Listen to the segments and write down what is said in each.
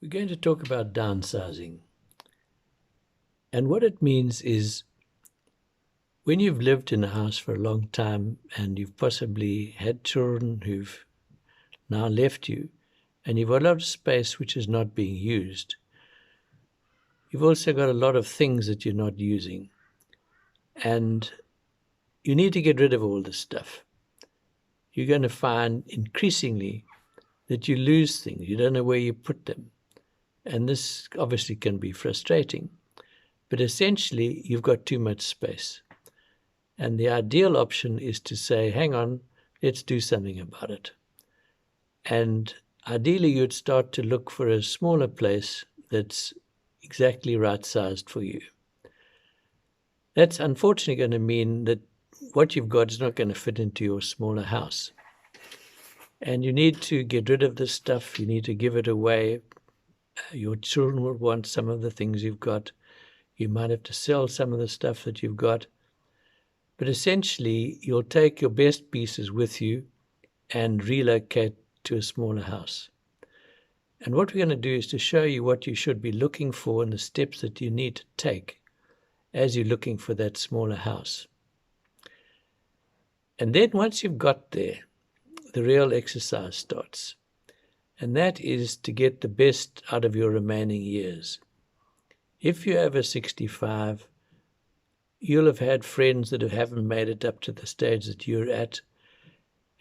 We're going to talk about downsizing. And what it means is when you've lived in a house for a long time and you've possibly had children who've now left you, and you've got a lot of space which is not being used, you've also got a lot of things that you're not using. And you need to get rid of all this stuff. You're going to find increasingly that you lose things. You don't know where you put them. And this obviously can be frustrating. But essentially, you've got too much space. And the ideal option is to say, hang on, let's do something about it. And ideally, you'd start to look for a smaller place that's exactly right-sized for you. That's unfortunately going to mean that what you've got is not going to fit into your smaller house. And you need to get rid of this stuff. You need to give it away. Your children will want some of the things you've got. You might have to sell some of the stuff that you've got. But essentially, you'll take your best pieces with you and relocate to a smaller house. And what we're going to do is to show you what you should be looking for and the steps that you need to take as you're looking for that smaller house. And then once you've got there, the real exercise starts. And that is to get the best out of your remaining years. If you're over 65, you'll have had friends that haven't made it up to the stage that you're at,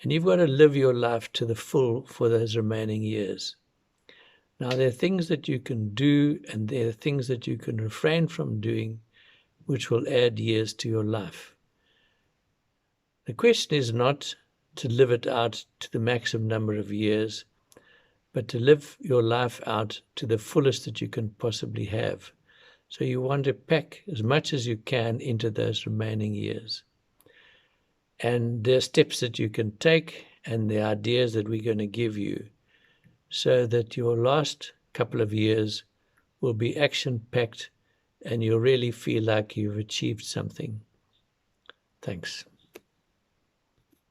and you've got to live your life to the full for those remaining years. Now, there are things that you can do, and there are things that you can refrain from doing, which will add years to your life. The question is not to live it out to the maximum number of years, but to live your life out to the fullest that you can possibly have. So you want to pack as much as you can into those remaining years. And there are steps that you can take and the ideas that we're going to give you so that your last couple of years will be action-packed and you'll really feel like you've achieved something. Thanks.